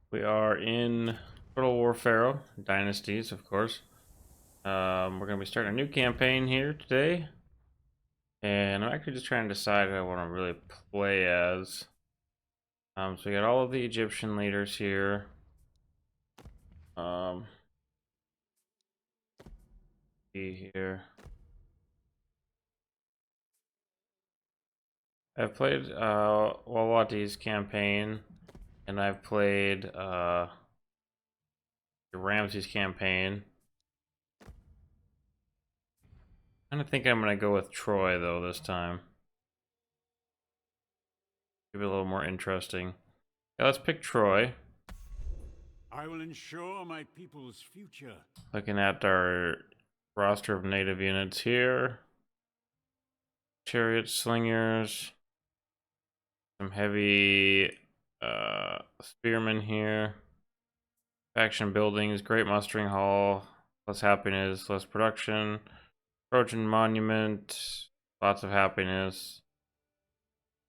We are in Total War Pharaoh, Dynasties, of course. We're going to be starting a new campaign here today. And I'm actually just trying to decide who I want to really play as. So we got all of the Egyptian leaders here. See here. I've played Wawati's campaign, and I've played Ramsey's campaign. I kind of think I'm going to go with Troy, though, this time. Give it a little more interesting. Yeah, let's pick Troy. I will ensure my people's future. Looking at our roster of native units here. Chariot slingers. Some heavy spearmen here. Faction buildings, great mustering hall. Less happiness, less production. Trojan monument. Lots of happiness.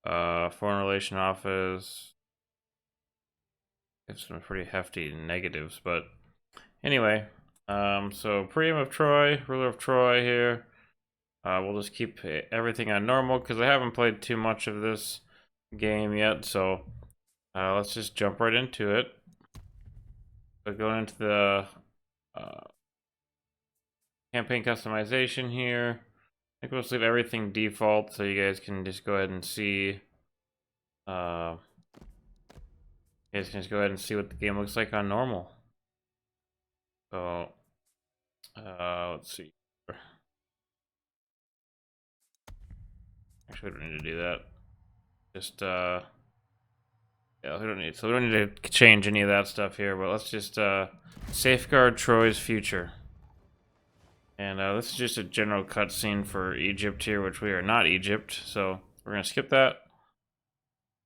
Foreign relation office. Have some pretty hefty negatives, but anyway. So Priam of Troy, ruler of Troy here. We'll just keep everything on normal because I haven't played too much of this game yet, so let's just jump right into it. So going into the campaign customization here. I think we'll just leave everything default so you guys can just go ahead and see. You guys can just go ahead and see what the game looks like on normal. So let's see. Actually, we don't need to do that. Just yeah, we don't need to change any of that stuff here. But let's just safeguard Troy's future. And this is just a general cutscene for Egypt here, which we are not Egypt, so we're gonna skip that.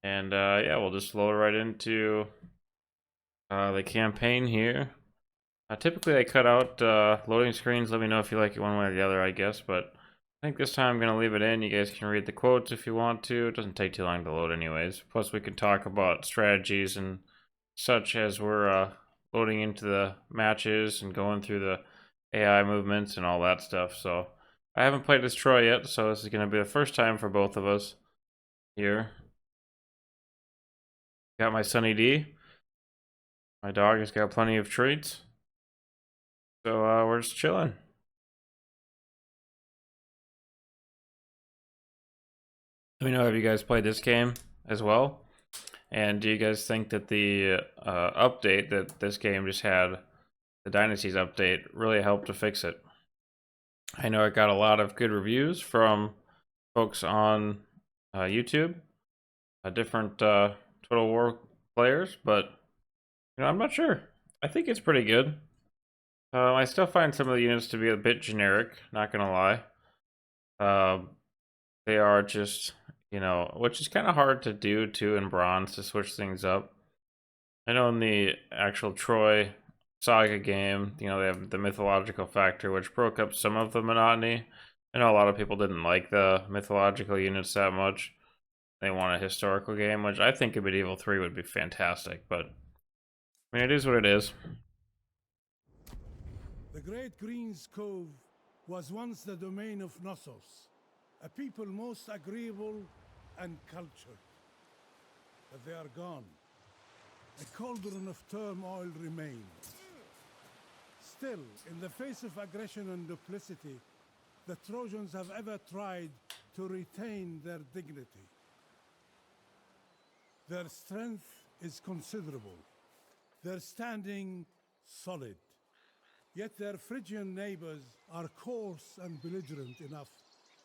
And yeah, we'll just load right into the campaign here. Typically, I cut out loading screens. Let me know if you like it one way or the other, I guess. But I think this time I'm going to leave it in. You guys can read the quotes if you want to. It doesn't take too long to load anyways. Plus, we can talk about strategies and such as we're loading into the matches and going through the AI movements and all that stuff. So I haven't played as Troy yet, so this is going to be the first time for both of us here. Got my Sunny D. My dog has got plenty of treats. So we're just chilling. Let me know if you guys played this game as well. And do you guys think that the update that this game just had, the Dynasties update, really helped to fix it? I know it got a lot of good reviews from folks on YouTube, different Total War players, but I'm not sure. I think it's pretty good. I still find some of the units to be a bit generic, not gonna lie. They are just, which is kind of hard to do too in bronze to switch things up. I know in the actual Troy Saga game, they have the mythological factor, which broke up some of the monotony. I know a lot of people didn't like the mythological units that much. They want a historical game, which I think in Medieval 3 would be fantastic, but I mean, it is what it is. The Great Green's Cove was once the domain of Knossos, a people most agreeable and cultured. But they are gone. A cauldron of turmoil remains. Still, in the face of aggression and duplicity, the Trojans have ever tried to retain their dignity. Their strength is considerable, their standing solid. Yet their Phrygian neighbors are coarse and belligerent enough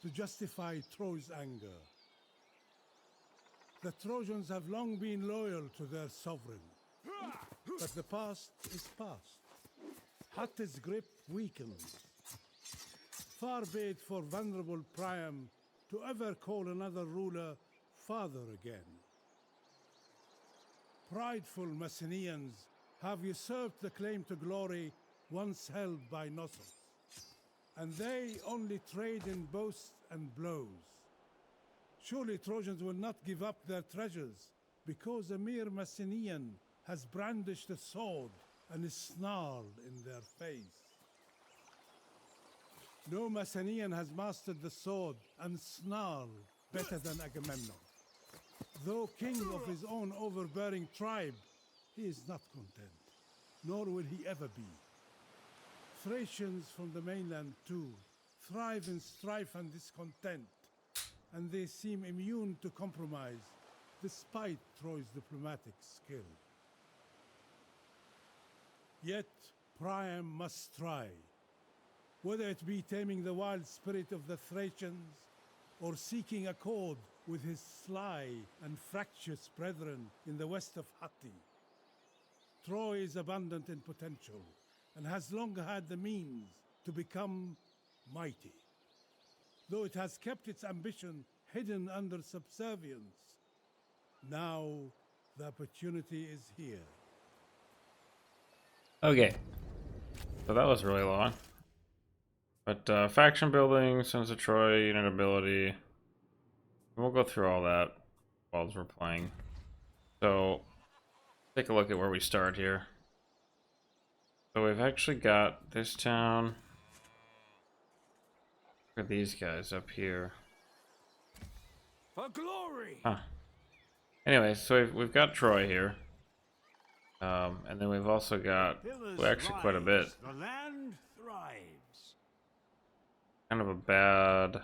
to justify Troy's anger. The Trojans have long been loyal to their sovereign, but the past is past. Hatti's grip weakens. Far be it for venerable Priam to ever call another ruler father again. Prideful Messenians have usurped the claim to glory once held by Knossos, and they only trade in boasts and blows. Surely Trojans will not give up their treasures because a mere Messenian has brandished a sword and snarled in their face. No Macedonian has mastered the sword and snarl better than Agamemnon. Though king of his own overbearing tribe, he is not content, nor will he ever be. Thracians from the mainland, too, thrive in strife and discontent, and they seem immune to compromise, despite Troy's diplomatic skill. Yet, Priam must try. Whether it be taming the wild spirit of the Thracians, or seeking accord with his sly and fractious brethren in the west of Hatti. Troy is abundant in potential, and has long had the means to become mighty. Though it has kept its ambition hidden under subservience, now the opportunity is here. Okay. So that was really long. But faction building, Sons of Troy, unit ability. We'll go through all that while we're playing. So, take a look at where we start here. So we've actually got this town. Look at these guys up here. For glory! Huh. Anyway, so we've got Troy here. And then we've also got, well, actually quite a bit. The land thrives. Kind of a bad...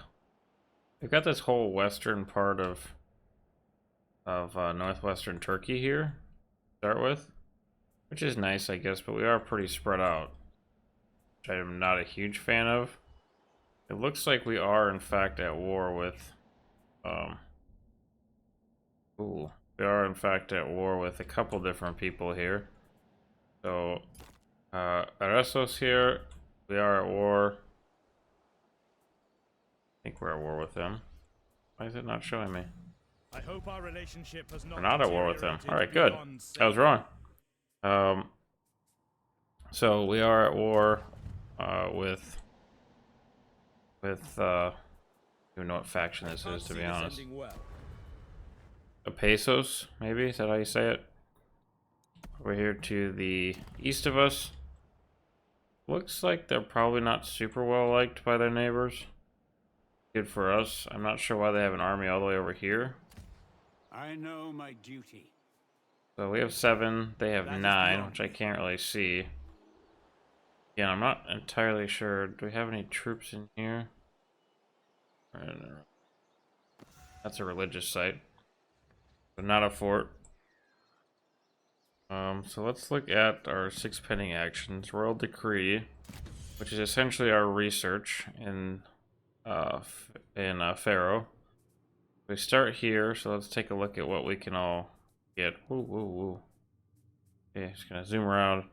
We've got this whole western part of northwestern Turkey here to start with, which is nice, I guess, but we are pretty spread out, which I am not a huge fan of. It looks like we are, in fact, at war with... we are, in fact, at war with a couple different people here. So, Aressos here, we are at war. I think we're at war with them. Why is it not showing me? I hope our relationship has not We're not at war with them. deteriorated Alright, good. beyond I was wrong. So we are at war with I don't know what faction this is, to be honest. The Pesos, maybe? Is that how you say it? Over here to the east of us. Looks like they're probably not super well liked by their neighbors. Good for us. I'm not sure why they have an army all the way over here. I know my duty. So we have 7, they have 9, which I can't really see. Yeah, I'm not entirely sure. Do we have any troops in here? That's a religious site, but not a fort. So let's look at our 6 pending actions. Royal Decree, which is essentially our research in Pharaoh. We start here, so let's take a look at what we can all get. Woo. Okay, just gonna zoom around.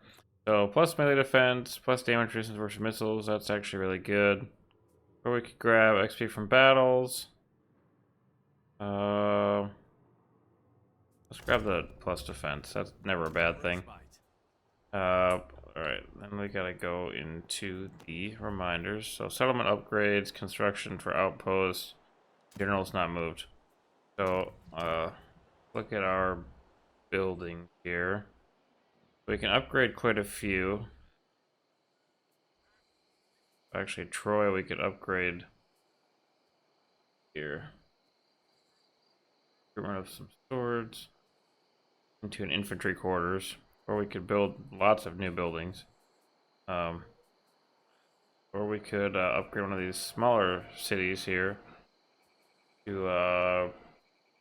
So plus melee defense, plus damage resistance versus missiles. That's actually really good. Or we could grab XP from battles. Let's grab the plus defense. That's never a bad thing. Alright, then we gotta go into the reminders. So settlement upgrades, construction for outposts. General's not moved. So look at our building here. We can upgrade quite a few. Actually, Troy, we could upgrade here. Get rid of some swords into an infantry quarters, or we could build lots of new buildings. Or we could upgrade one of these smaller cities here to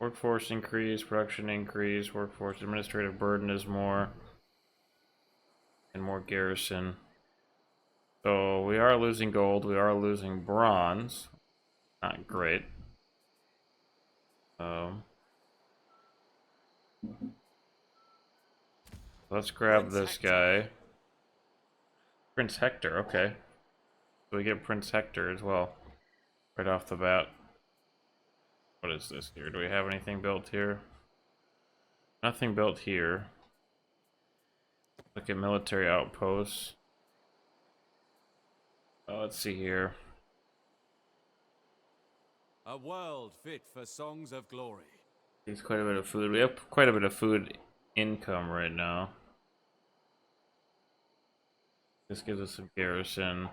workforce increase, production increase, workforce administrative burden is more, and more garrison. So we are losing gold, we are losing bronze. Not great. Let's grab this guy. Prince Hector, okay. So we get Prince Hector as well. Right off the bat. What is this here? Do we have anything built here? Nothing built here. Look at military outposts. Let's see here. A world fit for songs of glory. It's quite a bit of food. We have quite a bit of food income right now. This gives us some garrison.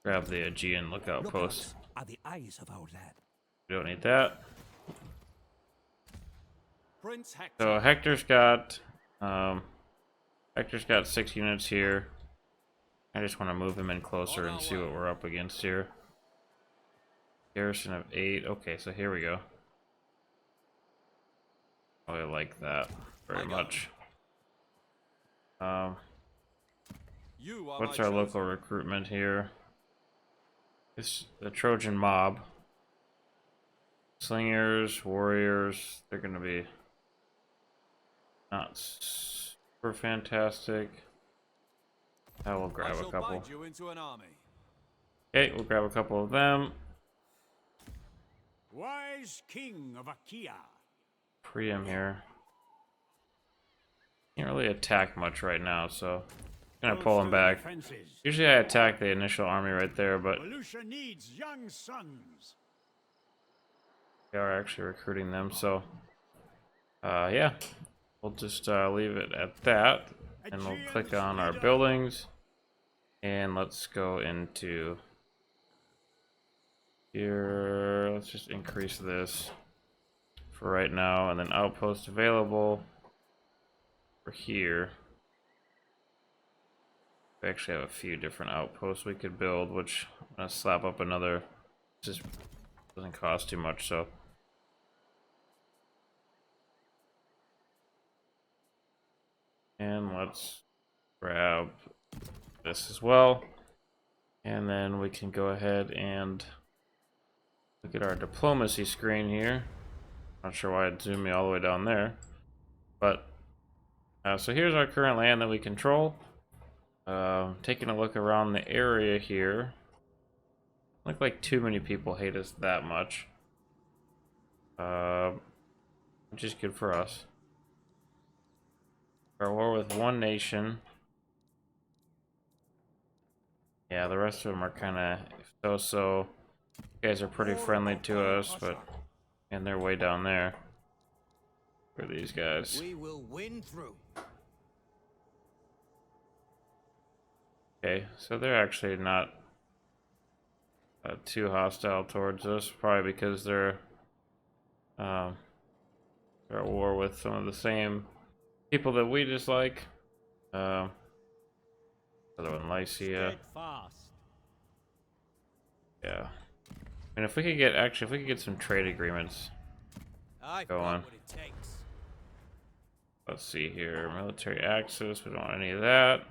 Grab the Aegean lookout post. Are the eyes of our lad. We don't need that. Prince Hector. So Hector's got 6 units here. I just want to move him in closer and see what we're up against here. Garrison of 8. Okay, so here we go. Oh, I like that very much. What's our local recruitment here? It's the Trojan mob. Slingers, warriors, they're gonna be not super fantastic. I will grab a couple. Okay, we'll grab a couple of them. Wise king of Achaea. Priam here. Can't really attack much right now, so I'm gonna pull him back. Usually I attack the initial army right there, but Volusia needs young sons. we are actually recruiting them, so yeah, we'll just leave it at that, and we'll click on our buildings, and let's go into here. Let's just increase this for right now, and then outpost available for here. We actually have a few different outposts we could build, which I'm gonna slap up another. Just doesn't cost too much, so. And let's grab this as well. And then we can go ahead and look at our diplomacy screen here. Not sure why it zoomed me all the way down there. But, so here's our current land that we control. Taking a look around the area here. Look like too many people hate us that much. Which is good for us. We're at war with one nation. Yeah, the rest of them are kind of so-so. You guys are pretty friendly to us, but and they're way down there. For these guys. We will win through. Okay, so they're actually not too hostile towards us, probably because they're at war with some of the same people that we dislike. Other one, Lycia. Yeah. And if we could get, actually, if we could get some trade agreements going. Let's see here. Military access, we don't want any of that.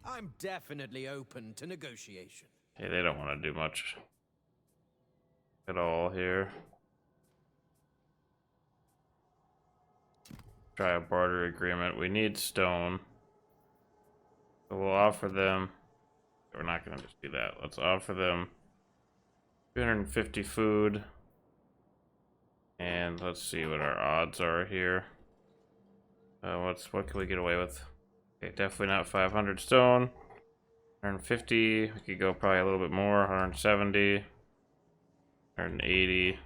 I'm definitely open to negotiation. Hey, they don't want to do much at all here. Try a barter agreement. We need stone. So we'll offer them. We're not going to just do that. Let's offer them 250 food. And let's see what our odds are here. What can we get away with? Okay, definitely not 500 stone. 150. We could go probably a little bit more. 170. 180.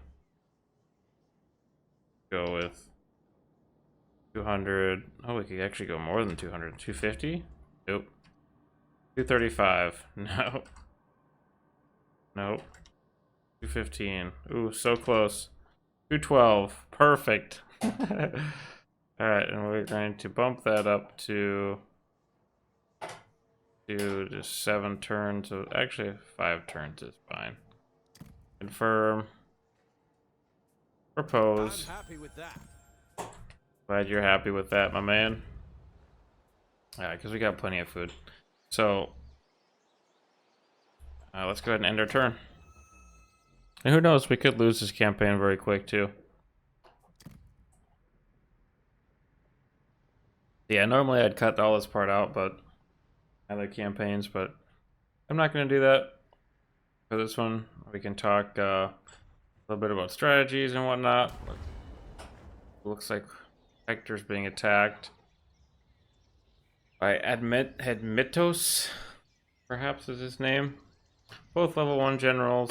Go with 200. Oh, we could actually go more than 200. 250? Nope. 235. No. Nope. 215. Ooh, so close. 212. Perfect. Alright, and we're going to bump that up to just 7 turns. So actually 5 turns is fine. Confirm. Propose. I'm happy with that. Glad you're happy with that, my man. Alright, because we got plenty of food. So, let's go ahead and end our turn. And who knows, we could lose this campaign very quick, too. Yeah, normally I'd cut all this part out, but other campaigns, but I'm not going to do that for this one. We can talk a little bit about strategies and whatnot. Looks like Hector's being attacked by Admetos, perhaps is his name. Both level 1 generals.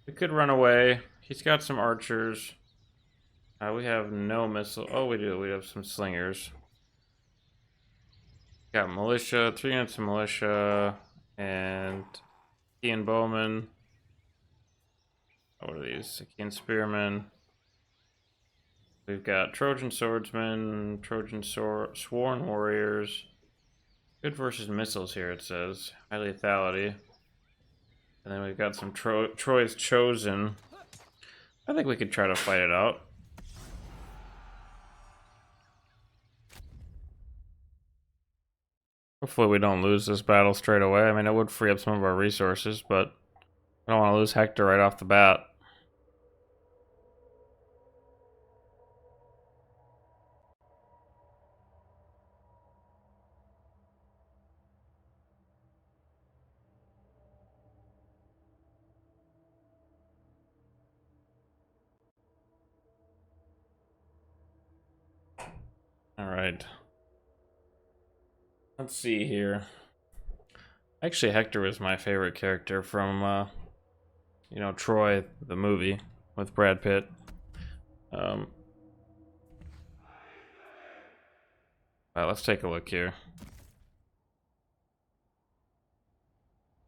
We could run away. He's got some archers. We have no missile. Oh, we do. We have some slingers. Got militia, 3 units of militia, and Ian Bowman. What are these? Ian Spearmen. We've got Trojan swordsmen, sworn warriors. Good versus missiles here, it says. High lethality. And then we've got some Troy's chosen. I think we could try to fight it out. Hopefully we don't lose this battle straight away. I mean, it would free up some of our resources, but I don't want to lose Hector right off the bat. All right. Let's see here. Actually, Hector was my favorite character from, you know, Troy, the movie with Brad Pitt. Let's take a look here.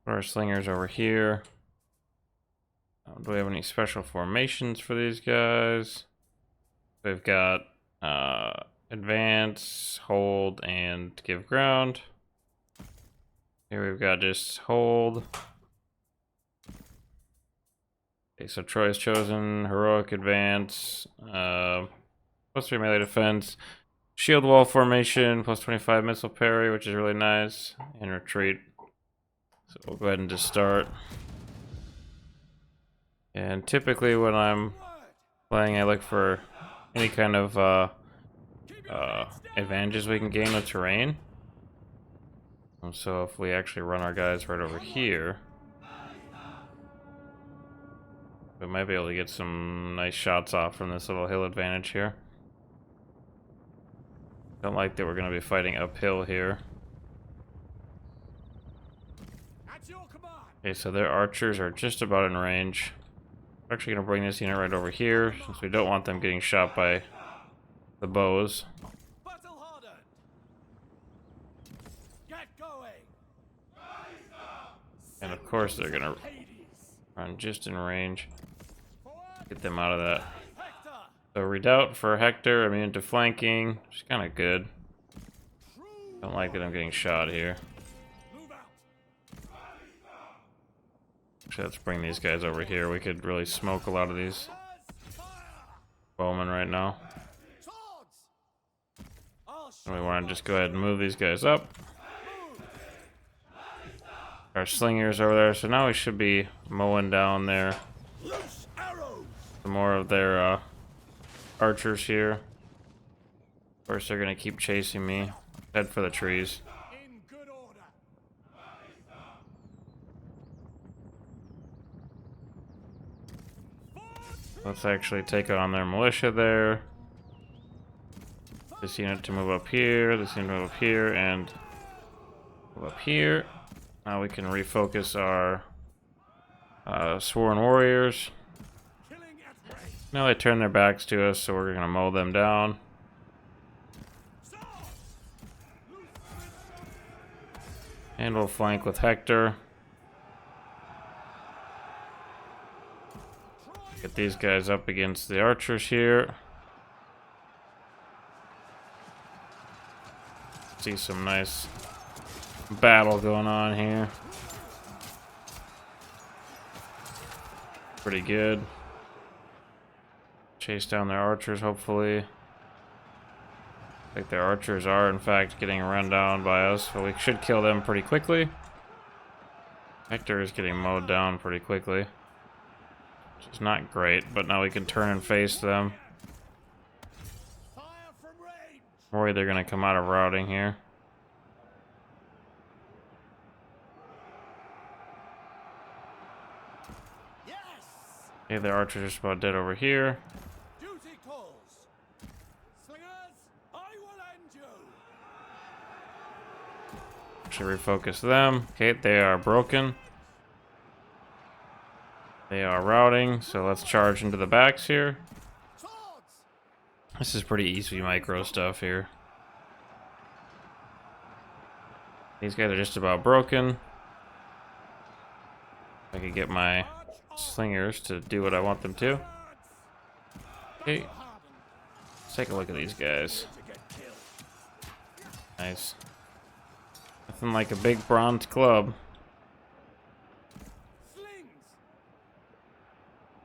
Our slingers over here. Do we have any special formations for these guys? We've got advance, hold, and give ground. Here we've got just hold. Okay, so Troy's chosen, heroic advance, +3 melee defense, shield wall formation, +25 missile parry, which is really nice, and retreat. So we'll go ahead and just start. And typically when I'm playing, I look for any kind of advantages we can gain with terrain. And so if we actually run our guys right over here, we might be able to get some nice shots off from this little hill advantage here. Don't like that we're going to be fighting uphill here. Okay, so their archers are just about in range. We're actually going to bring this unit right over here, since we don't want them getting shot by the bows. And of course they're going to run just in range. Get them out of that. So redoubt for Hector, immune to flanking, which is kind of good. Don't like that I'm getting shot here. Actually, let's bring these guys over here. We could really smoke a lot of these bowmen right now. And we want to just go ahead and move these guys up. Our slingers over there, so now we should be mowing down there. Some more of their archers here. Of course, they're gonna keep chasing me. Head for the trees. Let's actually take on their militia there. This unit to move up here, this unit to move up here, and move up here. Now we can refocus our sworn warriors. Now they turn their backs to us, so we're gonna mow them down. And we'll flank with Hector. Get these guys up against the archers here. See some nice battle going on here. Pretty good. Chase down their archers, hopefully. I think their archers are, in fact, getting run down by us, but we should kill them pretty quickly. Hector is getting mowed down pretty quickly. Which is not great, but now we can turn and face them. Worried they're going to come out of routing here. Okay, the archers are just about dead over here. Actually refocus them. Okay, they are broken. They are routing, so let's charge into the backs here. This is pretty easy micro stuff here. These guys are just about broken. I could get my slingers to do what I want them to. Okay. Let's take a look at these guys. Nice. Nothing like a big bronze club.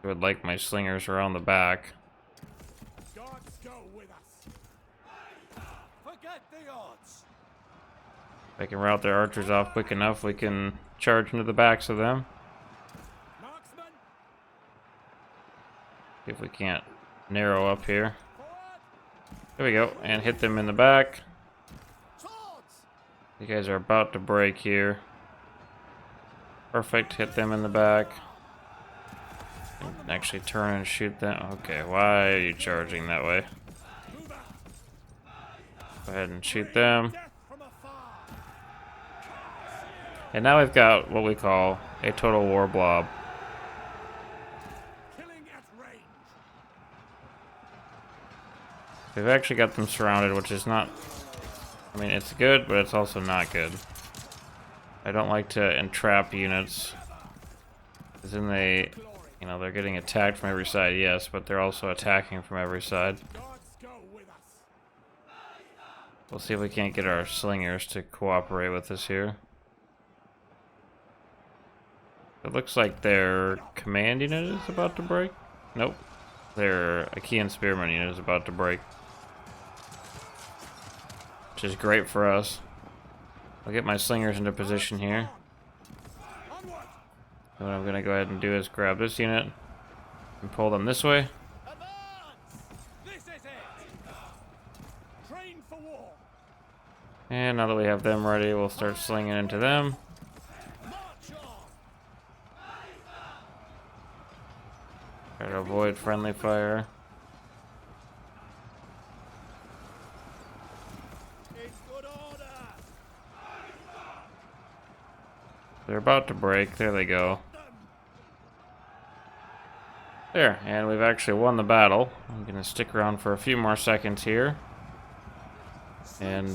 I would like my slingers around the back. Gods go with us. Forget the odds. If I can route their archers off quick enough, we can charge into the backs of them. Marksman, See if we can't narrow up here. There we go, and hit them in the back. You guys are about to break here. Perfect, hit them in the back. Actually turn and shoot them. Okay, why are you charging that way? Go ahead and shoot them. And now we've got what we call a total war blob. We've actually got them surrounded, which is not... I mean, it's good, but it's also not good. I don't like to entrap units. Because then they... You know, they're getting attacked from every side, yes, but they're also attacking from every side. We'll see if we can't get our slingers to cooperate with us here. It looks like their command unit is about to break. Nope. Their Achaean spearman unit is about to break. Which is great for us. I'll get my slingers into position here. And what I'm gonna go ahead and do is grab this unit and pull them this way. And now that we have them ready, we'll start slinging into them. Try to avoid friendly fire. They're about to break. There they go. There, and we've actually won the battle. I'm gonna stick around for a few more seconds here. And,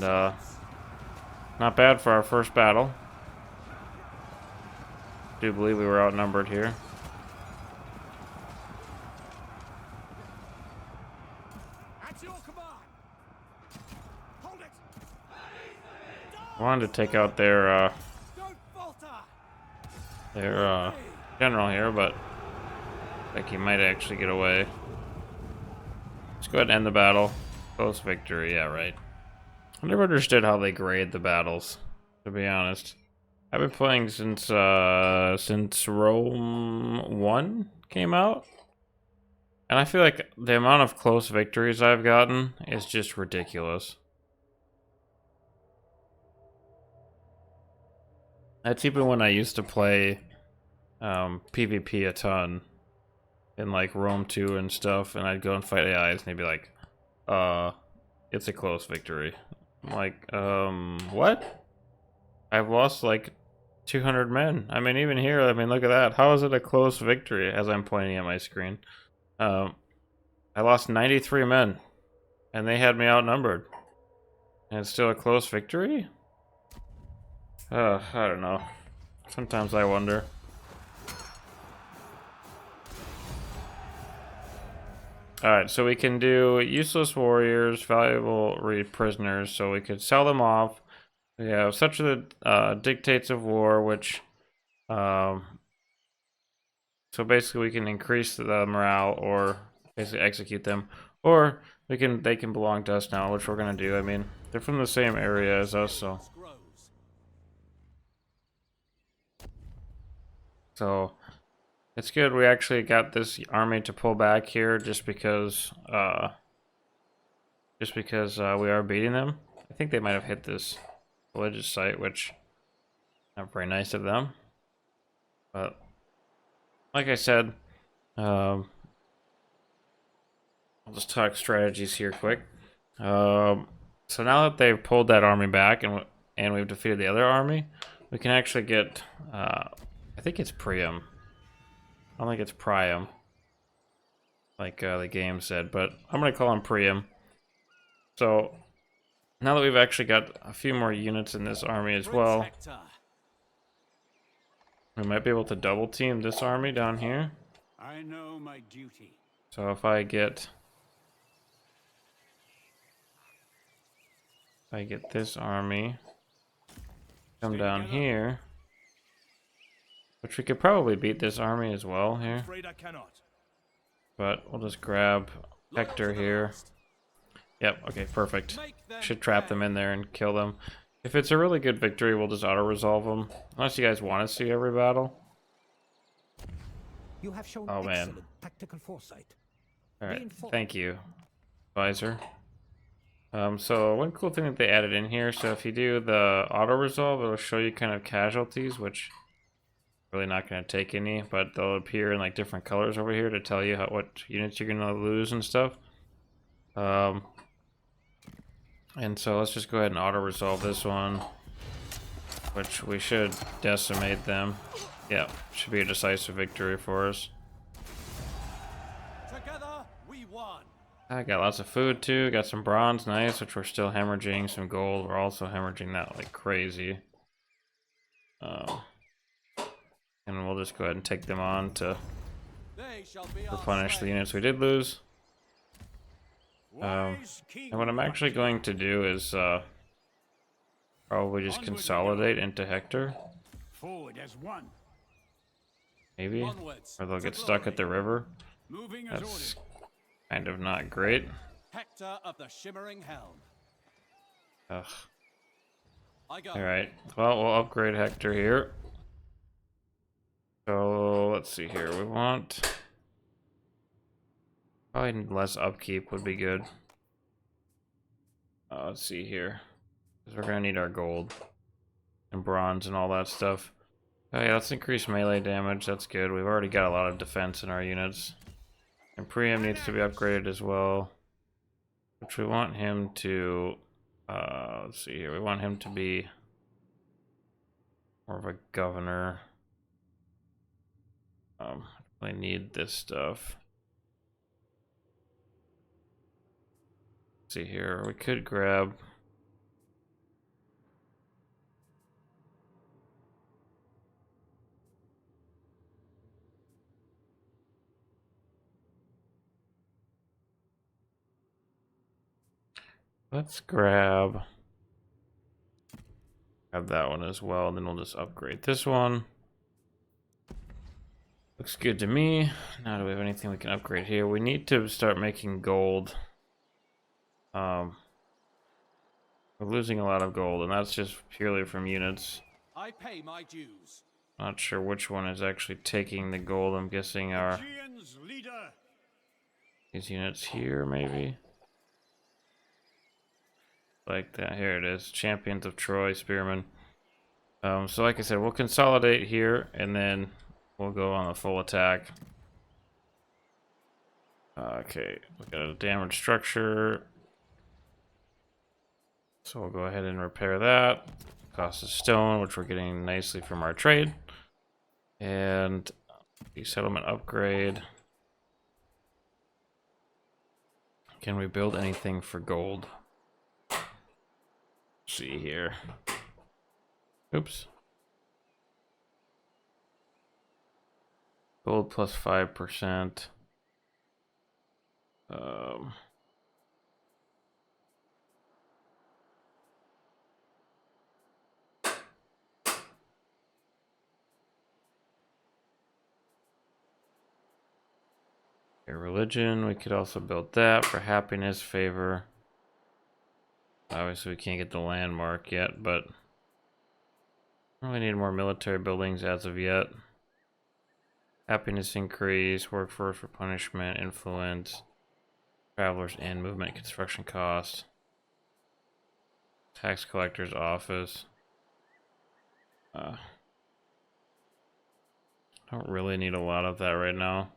not bad for our first battle. Do believe we were outnumbered here. I wanted to take out their general here, but I think he might actually get away. Let's go ahead and end the battle. Close victory, yeah, right. I never understood how they grade the battles, to be honest. I've been playing since Rome 1 came out. And I feel like the amount of close victories I've gotten is just ridiculous. That's even when I used to play PvP a ton in like Rome 2 and stuff, and I'd go and fight AIs and they'd be like, it's a close victory. I'm like, what? I've lost like 200 men. I mean, even here, I mean, look at that. How is it a close victory as I'm pointing at my screen? I lost 93 men, and they had me outnumbered. And it's still a close victory? I don't know. Sometimes I wonder. Alright, so we can do useless warriors, valuable prisoners, so we could sell them off. We have such the dictates of war, which so basically we can increase the morale or basically execute them, or they can belong to us now, which we're gonna do. I mean, they're from the same area as us, so it's good we actually got this army to pull back here just because we are beating them. I think they might have hit this religious site, which not very nice of them. But like I said, I'll just talk strategies here quick. So now that they've pulled that army back, and and we've defeated the other army, we can actually get, I think it's Priam. I don't think it's Priam, like the game said, but I'm going to call him Priam. So, now that we've actually got a few more units in this army as well, we might be able to double team this army down here. I know my duty. So if I get this army come down here, which we could probably beat this army as well here, Afraid I cannot. but we'll just grab Hector here. Yep, okay, perfect. Should trap them in there and kill them. If it's a really good victory, we'll just auto-resolve them. Unless you guys want to see every battle. You have shown Oh, man. excellent tactical foresight. Alright, thank you, Advisor. So one cool thing that they added in here, so if you do the auto-resolve, it'll show you kind of casualties, which really not going to take any, but they'll appear in like different colors over here to tell you what units you're going to lose and stuff. And so let's just go ahead and auto-resolve this one, which we should decimate them. Yeah, should be a decisive victory for us. Together we won. I got lots of food too, got some bronze, nice, which we're still hemorrhaging, some gold, we're also hemorrhaging that like crazy. And we'll just go ahead and take them on to replenish the units we did lose. And what I'm actually going to do is probably just consolidate into Hector. Forward as one. Maybe. Or they'll get stuck at the river. Moving as That's ordered. kind of not great. Hector of the Shimmering Helm. Ugh. I go. Alright, well, we'll upgrade Hector here. So, let's see here. We want... probably less upkeep would be good. Let's see here. Because we're going to need our gold. And bronze and all that stuff. Oh yeah, let's increase melee damage. That's good. We've already got a lot of defense in our units. And Priam needs to be upgraded as well. Which we want him to... let's see here. We want him to be more of a governor. I need this stuff. Let's see here. We could grab... let's grab that one as well, and then we'll just upgrade this one. Looks good to me. Now, do we have anything we can upgrade here? We need to start making gold. We're losing a lot of gold, and that's just purely from units. I pay my dues. Not sure which one is actually taking the gold. I'm guessing our Aegean's leader. these units here, maybe. Like that. Here it is. Champions of Troy, Spearmen. So like I said, we'll consolidate here, and then we'll go on the full attack. Okay, we got a damaged structure. So we'll go ahead and repair that. Cost of stone, which we're getting nicely from our trade. And the settlement upgrade. Can we build anything for gold? Let's see here. Oops. Gold plus 5%. Religion, we could also build that for happiness, favor. Obviously we can't get the landmark yet, but we really need more military buildings as of yet. Happiness increase, workforce for punishment, influence, travelers in movement, construction cost, tax collector's office. Don't really need a lot of that right now.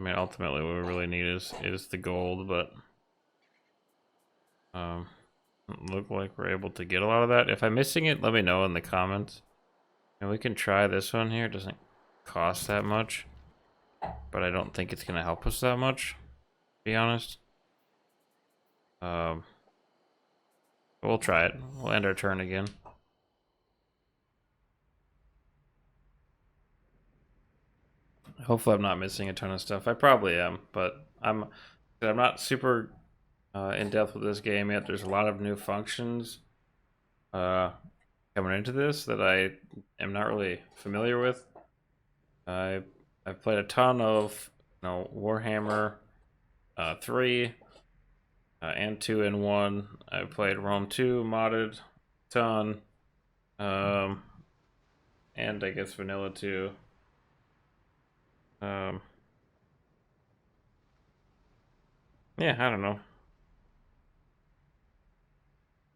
mean, ultimately, what we really need is the gold, but doesn't look like we're able to get a lot of that. If I'm missing it, let me know in the comments. And we can try this one here. It doesn't cost that much, but I don't think it's gonna help us that much, to be honest. We'll try it. We'll end our turn again. Hopefully I'm not missing a ton of stuff. I probably am, but I'm not super in depth with this game yet. There's a lot of new functions coming into this that I am not really familiar with. I've played a ton of Warhammer 3 and 2 and 1. I played Rome 2 modded a ton, and I guess Vanilla 2. Yeah, I don't know.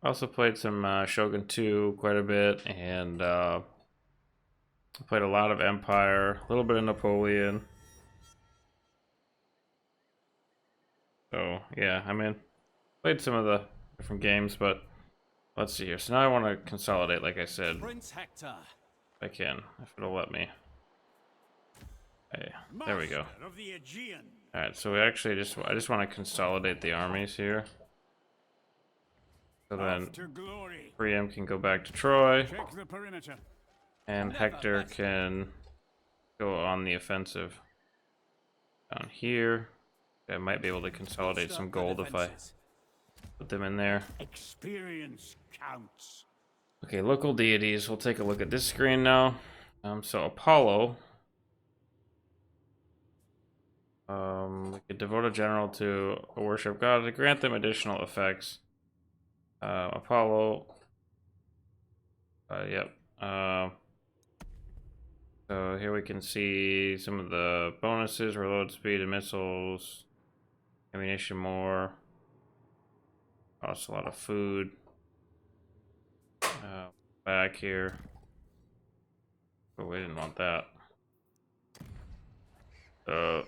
I also played some Shogun 2 quite a bit, and I played a lot of Empire, a little bit of Napoleon. So yeah, I mean, played some of the different games, but let's see here. So now I want to consolidate, like I said, Prince Hector. if I can, if it'll let me. Hey, there we go. Master of the Aegean. All right, so we actually I just want to consolidate the armies here. So then Off to glory. Priam can go back to Troy, Check the perimeter. and Hector can go on the offensive down here. I might be able to consolidate some gold if I put them in there. Experience counts. Okay, local deities. We'll take a look at this screen now. So Apollo. We could devote a general to a worship god to grant them additional effects. Apollo. Yep. So here we can see some of the bonuses: reload speed and missiles, ammunition more, costs a lot of food. Back here. Oh, we didn't want that. Other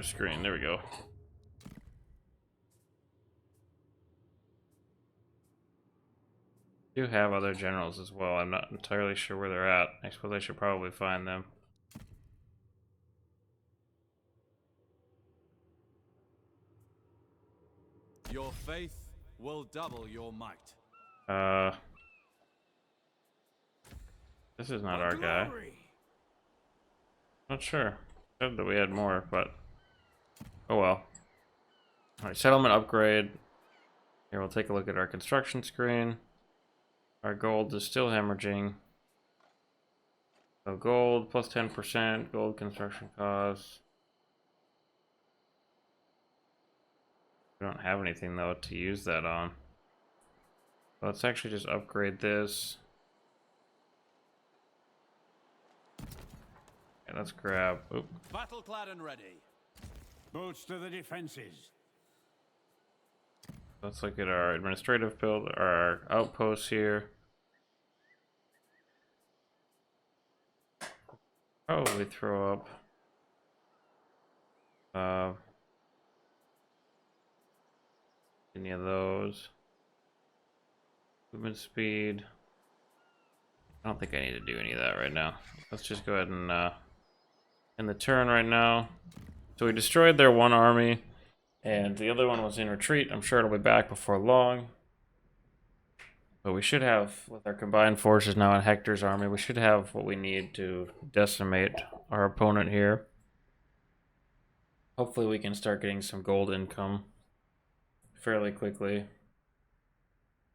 screen. There we go. Do have other generals as well. I'm not entirely sure where they're at. I suppose I should probably find them. Your faith will double your might. This is not our guy. Not sure. Said that we had more, but oh well. Alright, settlement upgrade. Here we'll take a look at our construction screen. Our gold is still hemorrhaging. So gold plus 10%, gold construction costs. We don't have anything though to use that on. Let's actually just upgrade this. Okay, let's grab. Oop. Battle clad and ready. Boats to the defenses. Let's look at our administrative build, our outposts here. Probably throw up any of those. Movement speed. I don't think I need to do any of that right now. Let's just go ahead and end the turn right now. So we destroyed their one army, and the other one was in retreat. I'm sure it'll be back before long. But we should have, with our combined forces now in Hector's army, we should have what we need to decimate our opponent here. Hopefully we can start getting some gold income fairly quickly.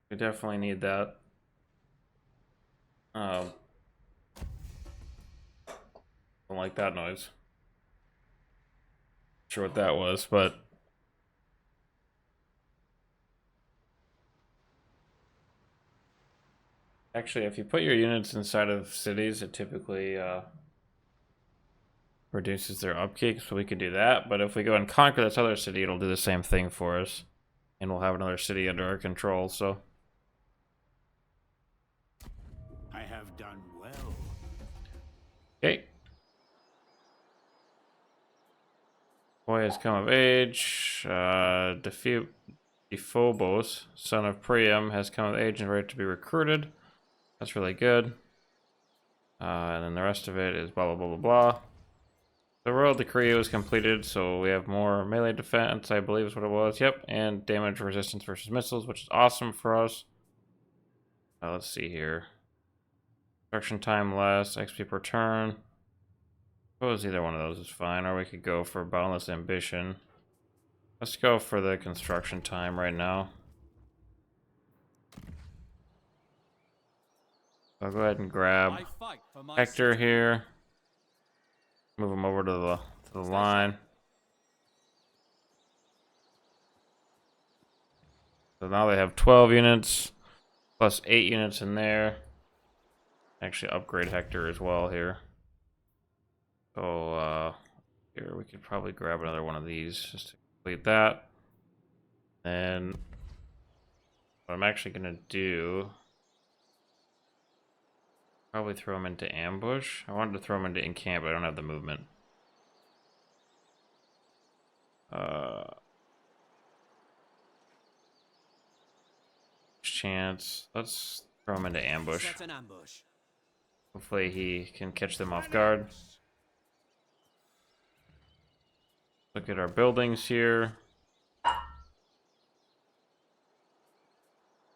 We definitely need that. Don't like that noise. Not sure what that was, but actually, if you put your units inside of cities, it typically reduces their upkeep, so we could do that. But if we go and conquer this other city, it'll do the same thing for us. And we'll have another city under our control, so. I have done well. Okay. Boy has come of age. Dephobos, son of Priam, has come of age and ready to be recruited. That's really good. And then the rest of it is blah blah blah blah blah. The royal decree was completed, so we have more melee defense, I believe is what it was. Yep, and damage resistance versus missiles, which is awesome for us. Let's see here. Construction time less, XP per turn. I suppose either one of those is fine, or we could go for boundless ambition. Let's go for the construction time right now. I'll go ahead and grab I fight for my Hector city. here. Move him over to the line. So now they have 12 units, plus 8 units in there. Actually upgrade Hector as well here. So here we could probably grab another one of these just to complete that. And what I'm actually gonna do, probably throw him into ambush. I wanted to throw him into encamp, but I don't have the movement. Chance. Let's throw him into ambush. Set an ambush. Hopefully he can catch them off guard. Look at our buildings here.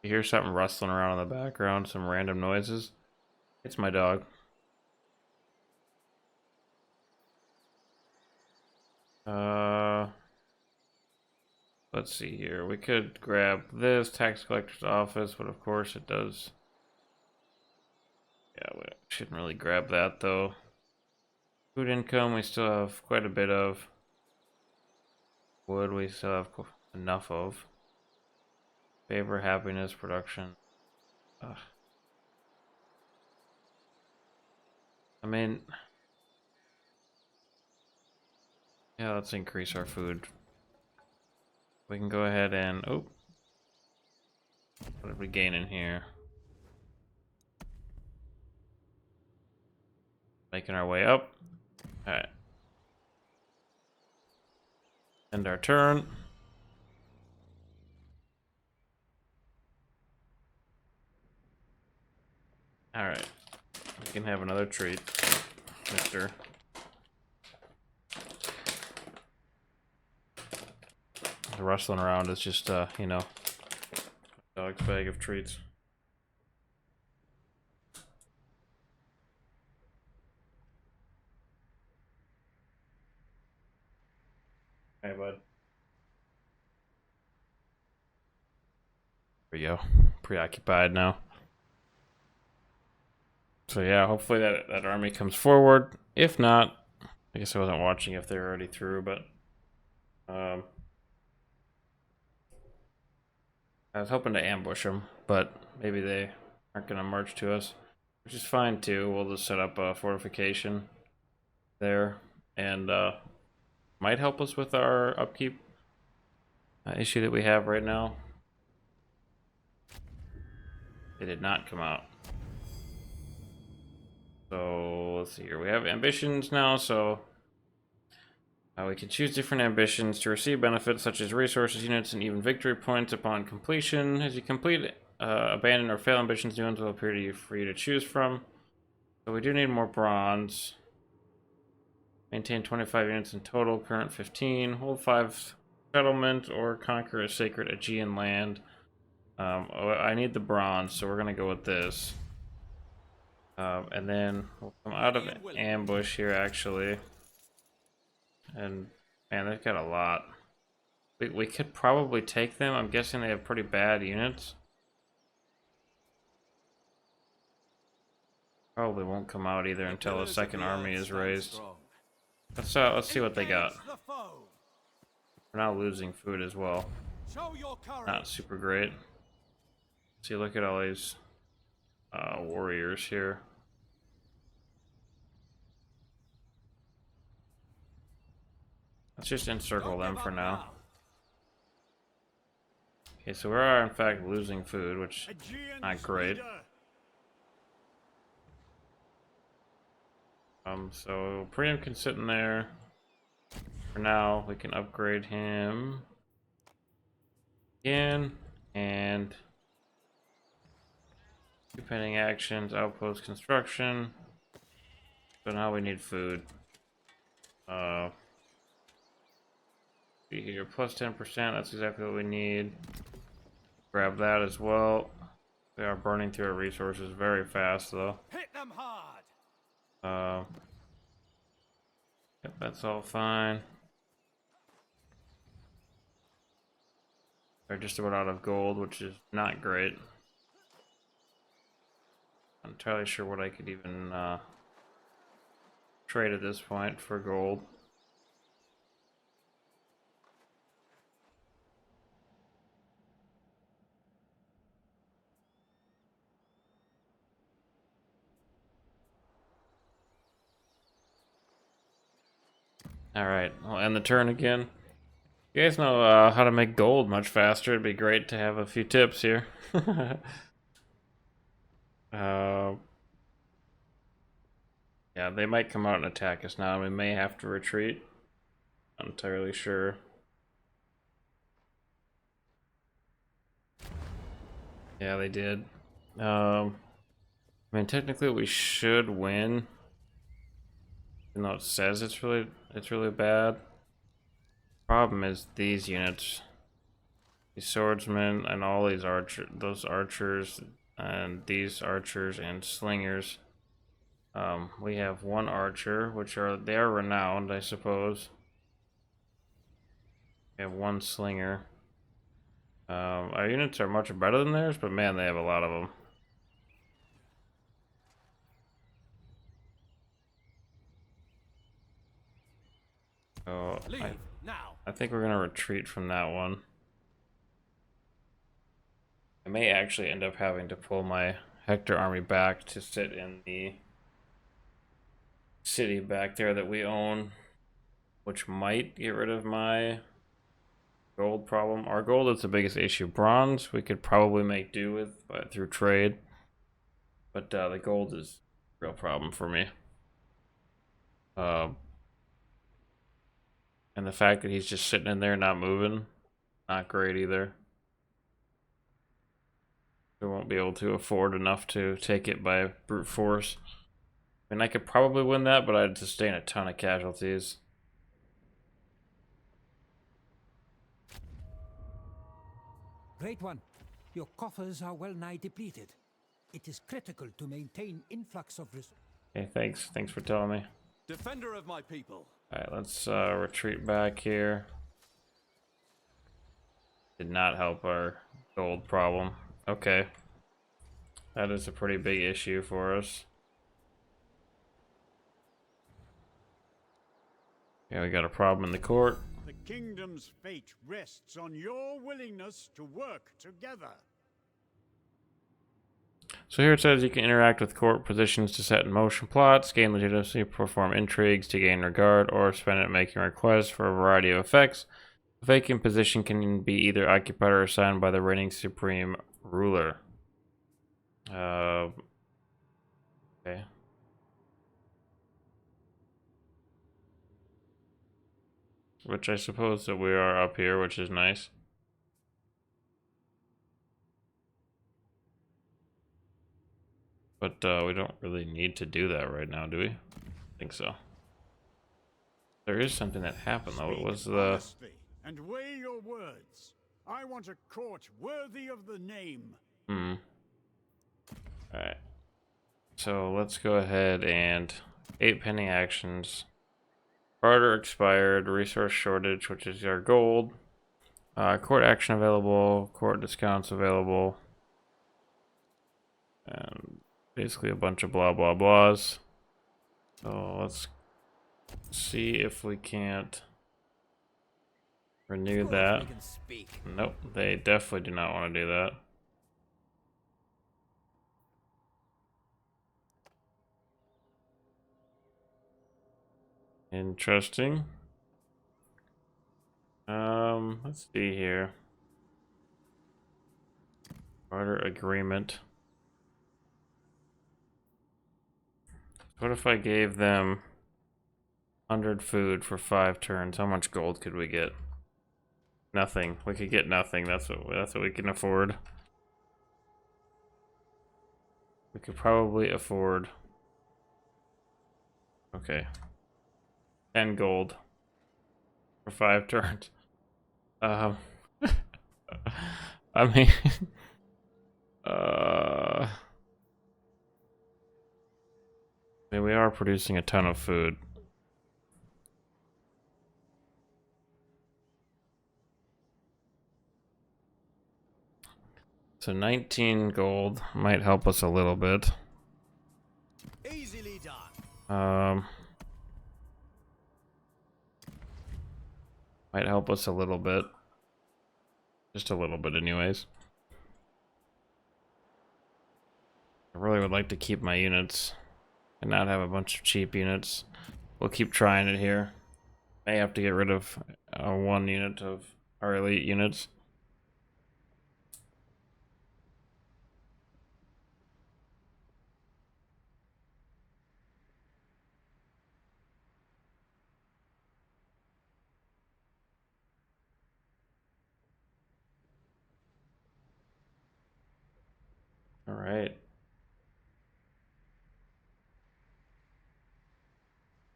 You hear something rustling around in the background, some random noises. It's my dog. Let's see here. We could grab this tax collector's office, but of course it does. Yeah, we shouldn't really grab that though. Food income, we still have quite a bit of. Wood, we still have enough of. Favor, happiness, production. I mean, yeah, let's increase our food. We can go ahead and, oh, what did we gain in here? Making our way up. Alright. End our turn. Alright. We can have another treat, mister. The rustling around is just, you know, dog's bag of treats. Hey, bud. There we go. Preoccupied now. So yeah, hopefully that army comes forward. If not, I guess I wasn't watching if they're already through, but I was hoping to ambush them, but maybe they aren't going to march to us, which is fine too. We'll just set up a fortification there, and might help us with our upkeep issue that we have right now. They did not come out. So let's see here. We have ambitions now, so we can choose different ambitions to receive benefits such as resources, units, and even victory points upon completion. As you complete abandon or fail ambitions, new ones will appear to you for you to choose from. So we do need more bronze. Maintain 25 units in total, current 15. Hold 5 settlement or conquer a sacred Aegean land. I need the bronze, so we're going to go with this. And then we'll come out of ambush here, actually. And, man, they've got a lot. We could probably take them. I'm guessing they have pretty bad units. Probably won't come out either until a second army is raised. Let's see what they got. We're now losing food as well. Not super great. See, look at all these warriors here. Let's just encircle them for now. Okay, so we are in fact losing food, which is not great. So Priam can sit in there. For now, we can upgrade him again, and 2 pending actions, outpost construction. So now we need food. See here, plus 10%, that's exactly what we need. Grab that as well. We are burning through our resources very fast though. Hit them hard. Yep, that's all fine. They're just about out of gold, which is not great. I'm not entirely sure what I could even trade at this point for gold. Alright, I'll end the turn again. You guys know how to make gold much faster. It'd be great to have a few tips here. Yeah, they might come out and attack us now. We may have to retreat. Not entirely sure. Yeah, they did. I mean, technically we should win. Even though it says it's really bad. Problem is these units. These swordsmen and all these those archers and these archers and slingers. We have 1 archer, they are renowned, I suppose. We have 1 slinger. Our units are much better than theirs, but man, they have a lot of them. So Leave now. I think we're gonna retreat from that one. I may actually end up having to pull my Hector army back to sit in the city back there that we own, which might get rid of my gold problem. Our gold is the biggest issue. Bronze we could probably make do with through trade, but the gold is a real problem for me. And the fact that he's just sitting in there not moving, not great either. We won't be able to afford enough to take it by brute force. I mean, I could probably win that, but I'd sustain a ton of casualties. Great one. Your coffers are well nigh depleted. It is critical to maintain influx of resources. Okay, thanks. Thanks for telling me. Defender of my people. Alright, let's retreat back here. Did not help our gold problem. Okay. That is a pretty big issue for us. Yeah, we got a problem in the court. The kingdom's fate rests on your willingness to work together. So here it says you can interact with court positions to set in motion plots, gain legitimacy, perform intrigues to gain regard, or spend it making requests for a variety of effects. A vacant position can be either occupied or assigned by the reigning supreme ruler. Okay. Which I suppose that we are up here, which is nice. But we don't really need to do that right now, do we? I think so. There is something that happened though. It was Speak the... honestly and weigh your words. I want a court worthy of the name. Alright. So let's go ahead and 8 pending actions. Barter expired, resource shortage, which is our gold. Court action available, court discounts available. And basically a bunch of blah blah blahs. So let's see if we can't renew that. We can speak. Nope, they definitely do not want to do that. Interesting. Let's see here. Barter agreement. What if I gave them 100 food for 5 turns. How much gold could we get? Nothing. We could get nothing. That's what we can afford. We could probably afford. Okay. 10 gold for 5 turns. I mean, I mean, we are producing a ton of food. So 19 gold might help us a little bit. Easily done. Might help us a little bit. Just a little bit anyways. I really would like to keep my units and not have a bunch of cheap units. We'll keep trying it here. May have to get rid of 1 unit of our elite units. All right.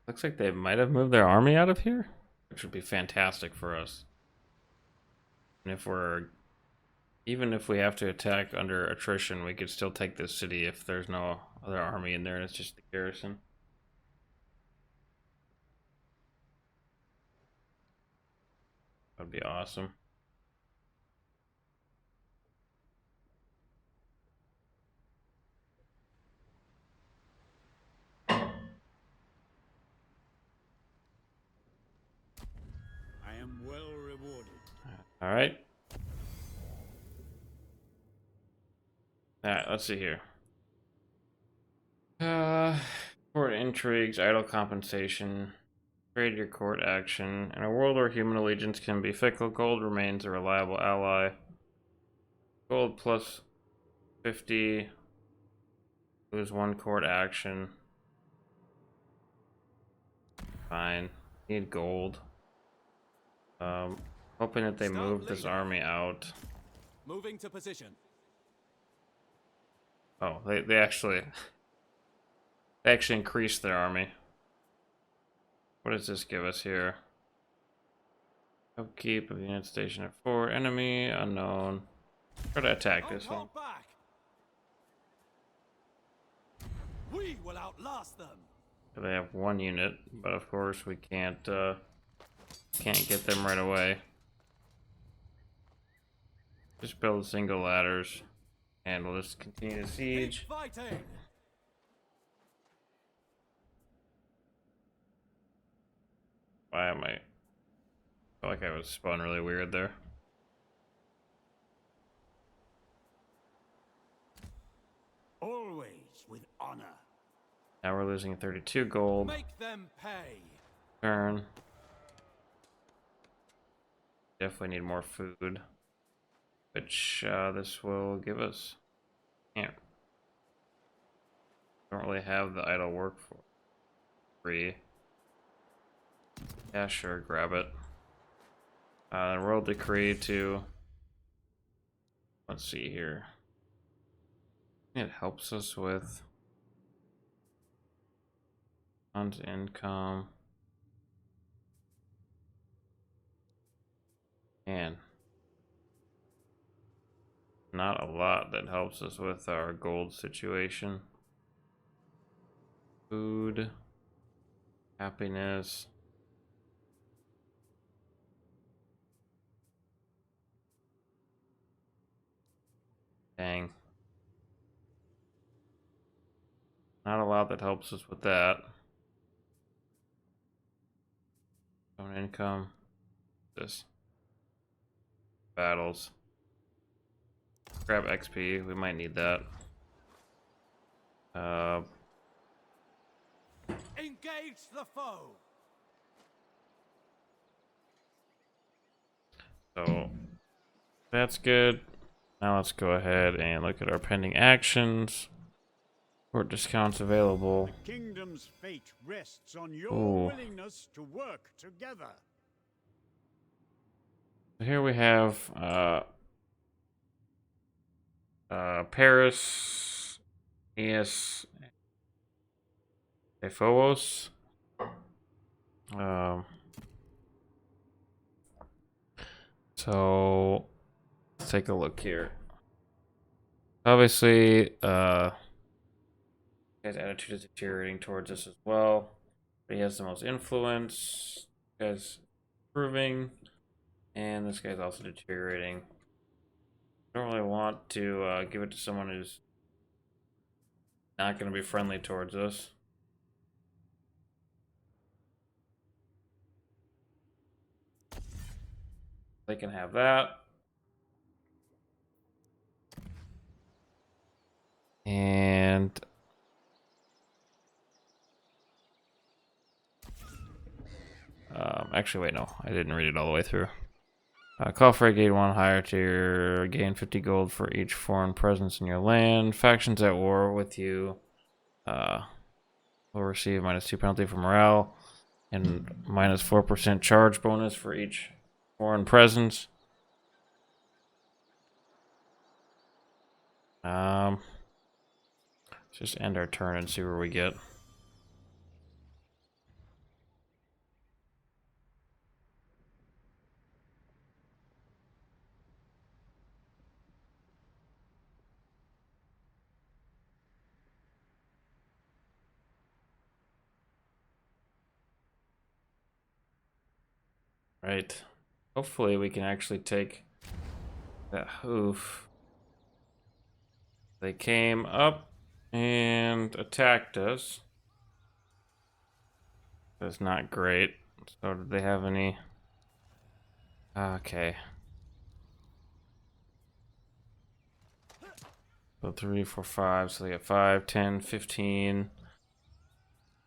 Looks like they might have moved their army out of here, which would be fantastic for us. And even if we have to attack under attrition, we could still take this city if there's no other army in there and it's just the garrison. That'd be awesome. I am well rewarded. All right. All right, let's see here. Court intrigues, idle compensation, trade your court action. In a world where human allegiance can be fickle, gold remains a reliable ally. Gold plus 50, lose 1 court action. Fine. Need gold. Hoping that they move this army out. Moving to position. Oh, they actually increased their army. What does this give us here? Upkeep of unit station at 4. Enemy unknown. Try to attack this one. Hold back. We will outlast them. So they have 1 unit, but of course we can't get them right away. Just build single ladders, and we'll just continue to siege. Keep fighting. Why am I feel like I was spun really weird there. Always with honor. Now we're losing 32 gold. Make them pay. Turn. Definitely need more food, which this will give us. Can't. Don't really have the idle work for free. Yeah, sure, grab it. Royal decree to. Let's see here. It helps us with funds income. And not a lot that helps us with our gold situation. Food, happiness. Dang. Not a lot that helps us with that. Own income. This. Battles. Grab XP. We might need that. Engage the foe. So that's good. Now let's go ahead and look at our pending actions. Port discounts available. The kingdom's fate rests on your Ooh. willingness to work together. Here we have Paris, Aeneas, Pharaoh. So let's take a look here. Obviously, his attitude is deteriorating towards us as well. But he has the most influence. This guy's improving, and this guy's also deteriorating. I don't really want to give it to someone who's not going to be friendly towards us. They can have that. And actually, wait, no, I didn't read it all the way through. Call for a gate 1 higher tier. Gain 50 gold for each foreign presence in your land. Factions at war with you will receive -2 penalty for morale and -4% charge bonus for each foreign presence. Let's just end our turn and see where we get. Right. Hopefully we can actually take that hoof. They came up and attacked us. That's not great. So did they have any? Okay. So 3, 4, 5. So they got 5, 10, 15,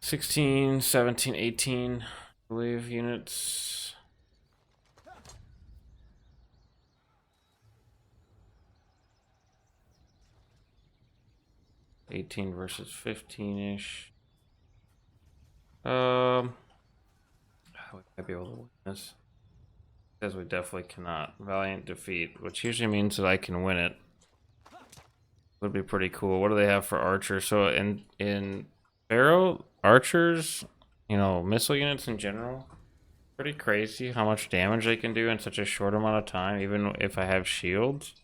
16, 17, 18, I believe, units. $18 versus 15-ish. We might be able to win this. It says we definitely cannot. Valiant defeat, which usually means that I can win it. Would be pretty cool. What do they have for archers? So in Pharaoh, archers, you know, missile units in general, pretty crazy how much damage they can do in such a short amount of time, even if I have shields.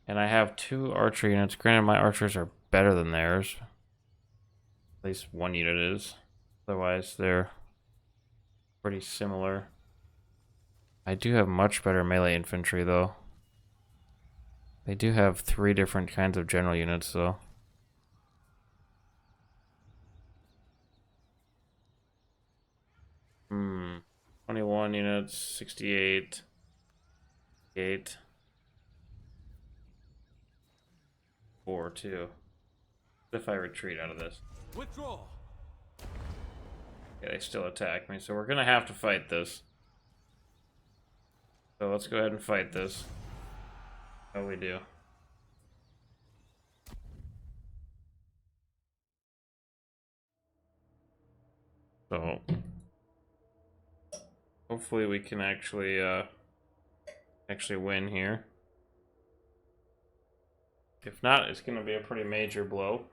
And I have 2 archer units. Granted, my archers are better than theirs. At least 1 unit is. Otherwise, they're pretty similar. I do have much better melee infantry, though. They do have 3 different kinds of general units, though. 21 units, 68, 8, 4, 2. What if I retreat out of this? Withdraw. Yeah, they still attack me, so we're gonna have to fight this. So let's go ahead and fight this. How we do. So hopefully we can actually win here. If not, it's gonna be a pretty major blow.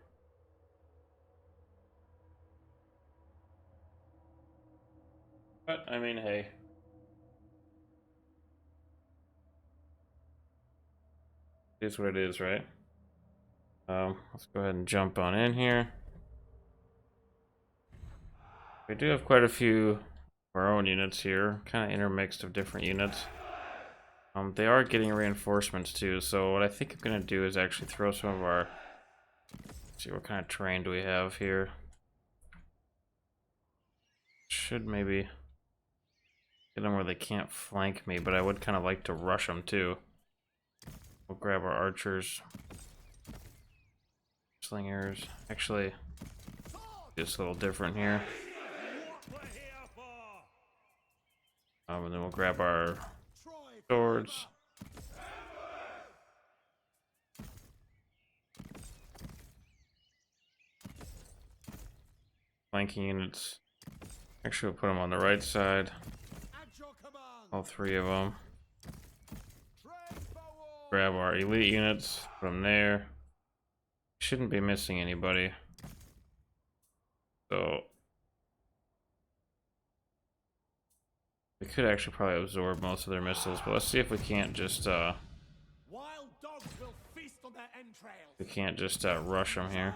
But I mean, hey. It is what it is, right? Let's go ahead and jump on in here. We do have quite a few of our own units here, kind of intermixed of different units. They are getting reinforcements too, so what I think I'm gonna do is actually throw some of our... Let's see, what kind of terrain do we have here? Should maybe get them where they can't flank me, but I would kind of like to rush them too. We'll grab our archers. Slingers. Actually, just a little different here. And then we'll grab our swords. flanking units. Actually, we'll put them on the right side. At your command. All three of them. Trade forward. Grab our elite units from there. Shouldn't be missing anybody. So we could actually probably absorb most of their missiles, but let's see if we can't just Wild dogs will feast on their entrails. rush them here.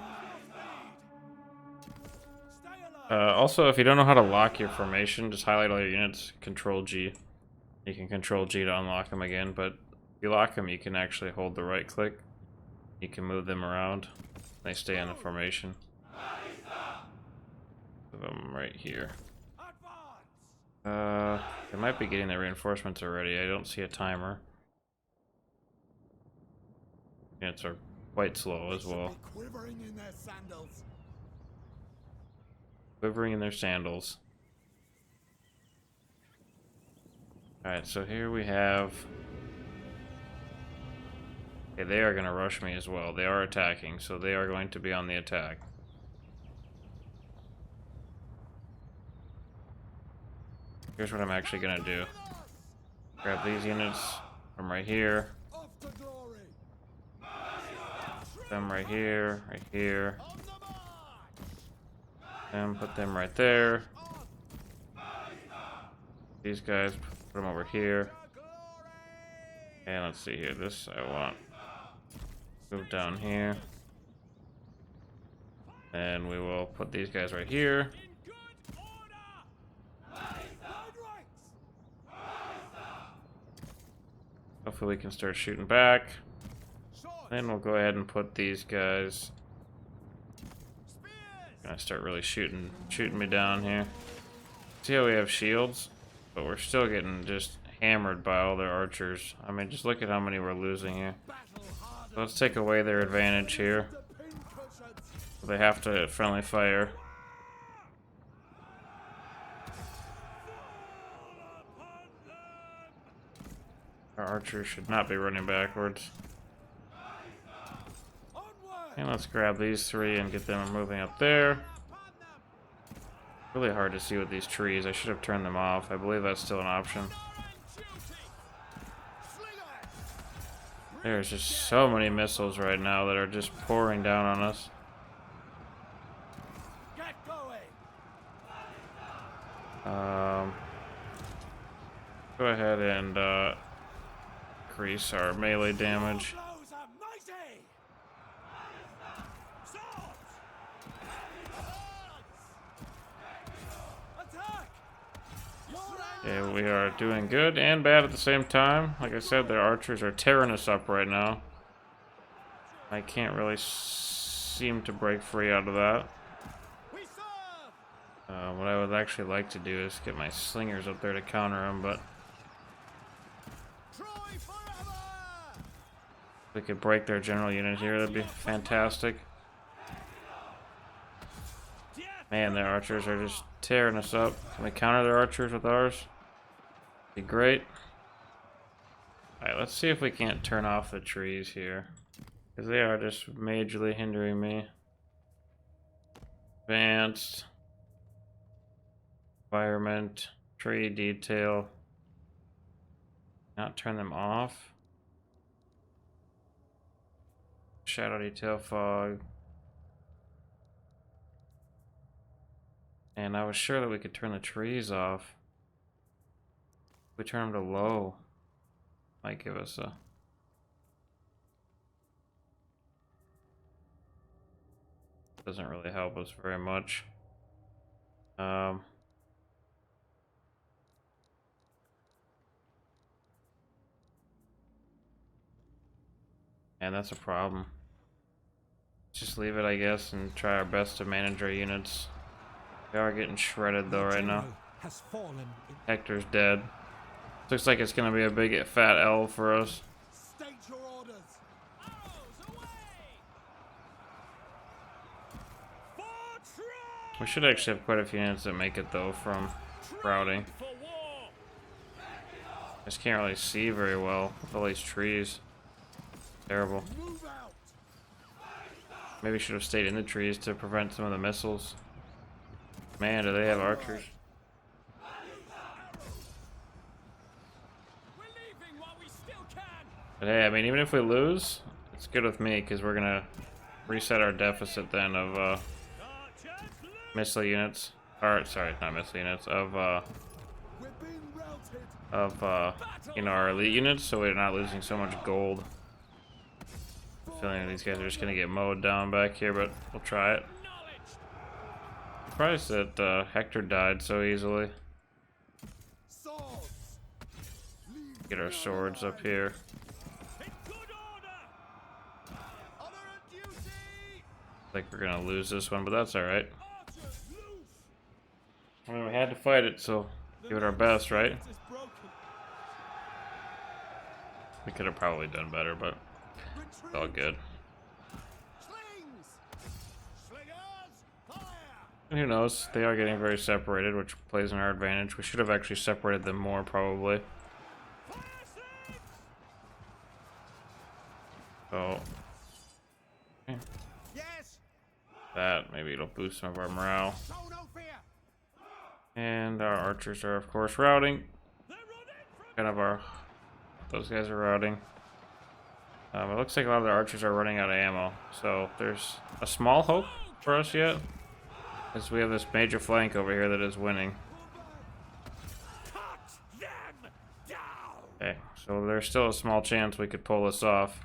Stay alert. Also, if you don't know how to lock your formation, just highlight all your units, Control G. You can Control G to unlock them again, but if you lock them, you can actually hold the right click. You can move them around. They stay in the formation. Put them right here. They might be getting their reinforcements already. I don't see a timer. Units are quite slow as well. Quivering in their sandals. Quivering in their sandals. Alright, so here we have... Okay, they are going to rush me as well. They are attacking, so they are going to be on the attack. Here's what I'm actually going to do. Grab these units from right here. Off to glory. Them right here, right here. And put them right there. These guys, put them over here. And let's see here, this I want. Move down here. And we will put these guys right here. Hopefully we can start shooting back. Then we'll go ahead and put these guys. Gonna start really shooting me down here. See how we have shields, but we're still getting just hammered by all their archers. I mean, just look at how many we're losing here. So let's take away their advantage here. They have to friendly fire. Our archers should not be running backwards. And let's grab these three and get them moving up there. Really hard to see with these trees. I should have turned them off. I believe that's still an option. There's just so many missiles right now that are just pouring down on us. Get going. Go ahead and increase our melee damage. Blows are mighty. Swords. Attack. Yeah, we are doing good and bad at the same time. Like I said, their archers are tearing us up right now. I can't really seem to break free out of that. We serve. What I would actually like to do is get my slingers up there to counter them, but Troy forever. if we could break their general unit here, that'd be fantastic. Man, their archers are just tearing us up. Can we counter their archers with ours? Be great. Alright, let's see if we can't turn off the trees here, because they are just majorly hindering me. Advanced. Environment. Tree detail. Not turn them off. Shadow detail fog. And I was sure that we could turn the trees off. If we turn them to low, might give us a... Doesn't really help us very much. And that's a problem. Just leave it, I guess, and try our best to manage our units. We are getting shredded though right now. Has fallen in Hector's dead. Looks like it's gonna be a big fat L for us. State your orders. We should actually have quite a few units that make it though from routing. I just can't really see very well with all these trees. Terrible. Move out. Maybe should have stayed in the trees to prevent some of the missiles. Man, do they have archers? We're leaving while we still can. But hey, I mean, even if we lose, it's good with me because we're gonna reset our deficit then of Archers, loose! missile units. Or sorry, not missile units of you know, our elite units, so we're not losing so much gold. I'm feeling these guys are just gonna get mowed down back here, but we'll try it. Surprised that Hector died so easily. Get our swords up here. In good order! I think we're gonna lose this one, but that's alright. Archers, loose! I mean, we had to fight it, so give it our best, right? It is broken. We could have probably done better, but it's all good. And who knows? They are getting very separated, which plays in our advantage. We should have actually separated them more, probably. So, Yes. that maybe it'll boost some of our morale. Show no fear. And our archers are, of course, routing. They're running from Kind of our. Those guys are routing. It looks like a lot of the archers are running out of ammo. So there's a small hope for us yet, as we have this major flank over here that is winning. cut them down! Okay, so there's still a small chance we could pull this off.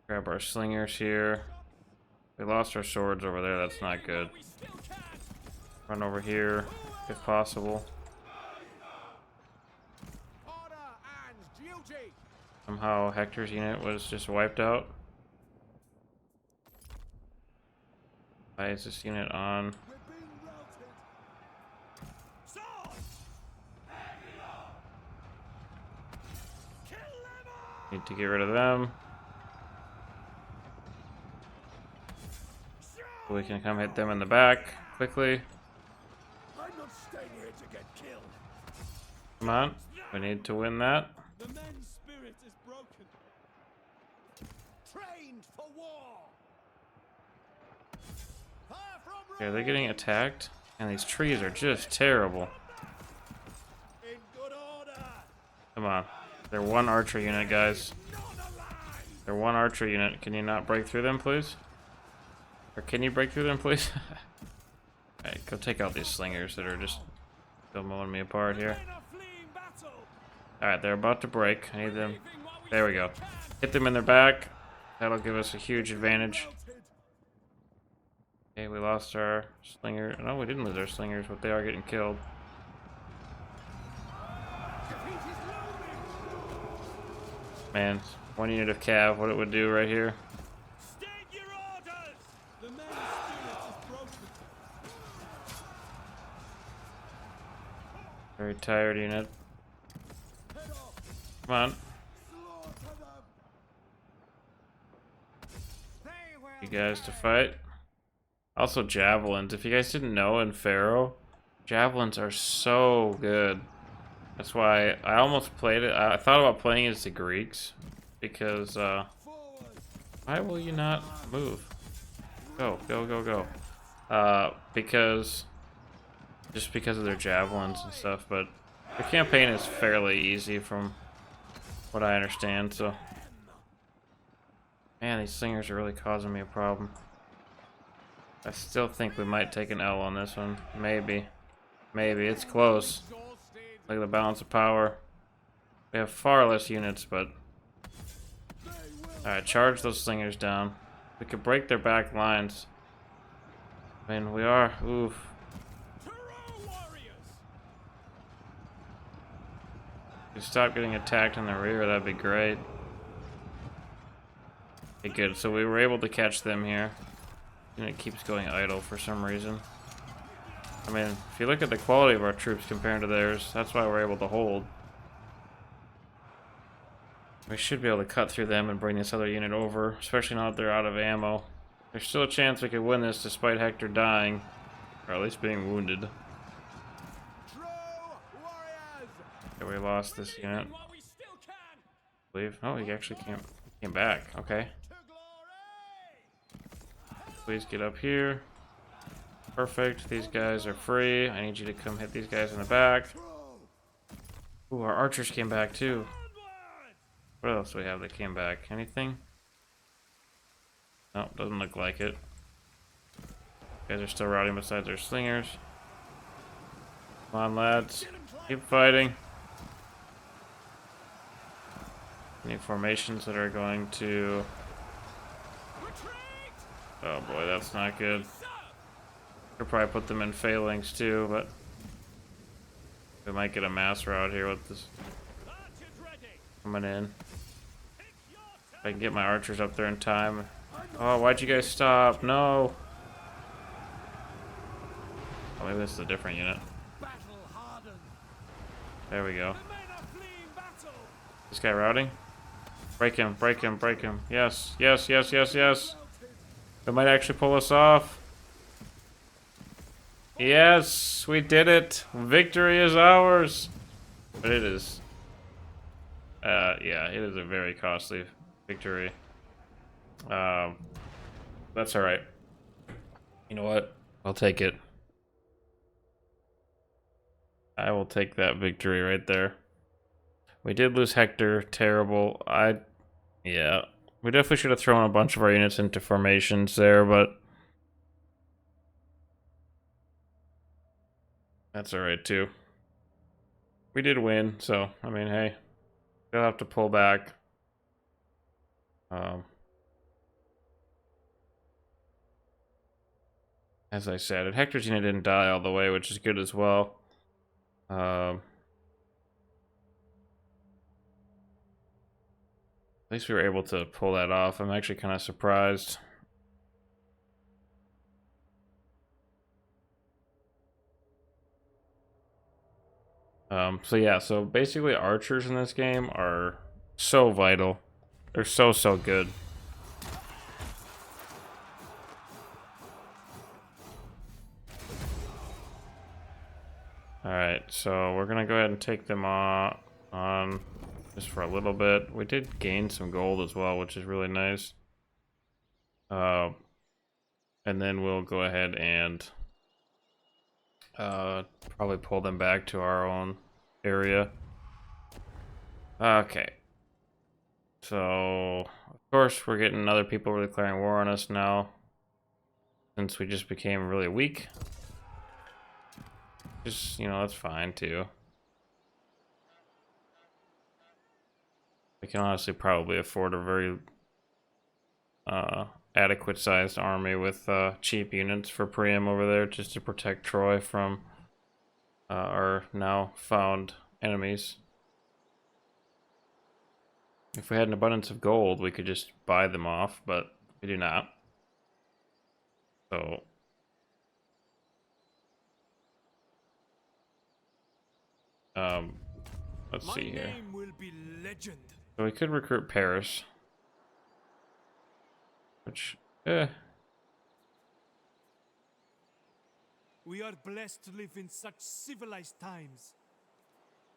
Grab our slingers here. We lost our swords over there, that's not good. We still can. Run over here, if possible. Order and duty. Somehow Hector's unit was just wiped out. Why is this unit on? Swords! Kill them all! Need to get rid of them. So we can come hit them in the back quickly. I'm not staying here to get killed. Come on, we need to win that. The men's spirit is broken. Trained for war. Fire from Okay, they're getting attacked, and these trees are just terrible. in good order. Come on, they're one archer unit, guys. Not alive. They're one archer unit. Can you not break through them, please? Or can you break through them, please? Alright, go take out these slingers that are just still mowing me apart here. Men are fleeing battle. Alright, they're about to break. I need them. There we go. Hit them in their back. That'll give us a huge advantage. Okay, we lost our slinger. No, we didn't lose our slingers, but they are getting killed. Man, one unit of cav, what it would do right here. State your orders! The men's spirit is broken. Very tired unit. Come on. You guys to fight. Also javelins. If you guys didn't know, in Pharaoh, javelins are so good. That's why I almost played it. I thought about playing it as the Greeks, because why will you not move? Go, go, go, go. Because just because of their javelins and stuff, but the campaign is fairly easy from what I understand, so man, these slingers are really causing me a problem. I still think we might take an L on this one. Maybe. Maybe. It's close. Look at the balance of power. We have far less units, but alright, charge those slingers down. We could break their back lines. I mean, we are. Oof. If we stop getting attacked in the rear, that'd be great. Okay, good. So we were able to catch them here. And it keeps going idle for some reason. I mean, if you look at the quality of our troops compared to theirs, that's why we're able to hold. We should be able to cut through them and bring this other unit over, especially now that they're out of ammo. There's still a chance we could win this despite Hector dying, or at least being wounded. Okay, we lost this unit. I believe. Oh, he actually came back. Okay. Please get up here. Perfect. These guys are free. I need you to come hit these guys in the back. Ooh, our archers came back too. What else do we have that came back? Anything? No, doesn't look like it. Guys are still routing besides their slingers. Come on, lads. Keep fighting. Any formations that are going to... Oh boy, that's not good. Could probably put them in phalanx too, but... We might get a mass rout here with this coming in. If I can get my archers up there in time. Oh, why'd you guys stop? No! Oh, maybe this is a different unit. There we go. This guy routing? Break him, break him, break him. Yes, yes, yes, yes, yes. They might actually pull us off. Yes, we did it. Victory is ours. But it is... yeah, it is a very costly victory. That's alright. You know what? I'll take it. I will take that victory right there. We did lose Hector. Terrible. Yeah. We definitely should have thrown a bunch of our units into formations there, but... That's alright too. We did win, so, I mean, hey. They'll have to pull back. As I said, Hector's unit didn't die all the way, which is good as well. At least we were able to pull that off. I'm actually kind of surprised. So yeah, so basically archers in this game are so vital. They're so good. Alright, so we're gonna go ahead and take them on just for a little bit. We did gain some gold as well, which is really nice. And then we'll go ahead and probably pull them back to our own area. Okay. So, of course, we're getting other people declaring war on us now, since we just became really weak. Just, you know, that's fine too. We can honestly probably afford a very adequate sized army with cheap units for Priam over there, just to protect Troy from our now found enemies. If we had an abundance of gold, we could just buy them off, but we do not. So let's see here. So we could recruit Paris, which We are blessed to live in such civilized times.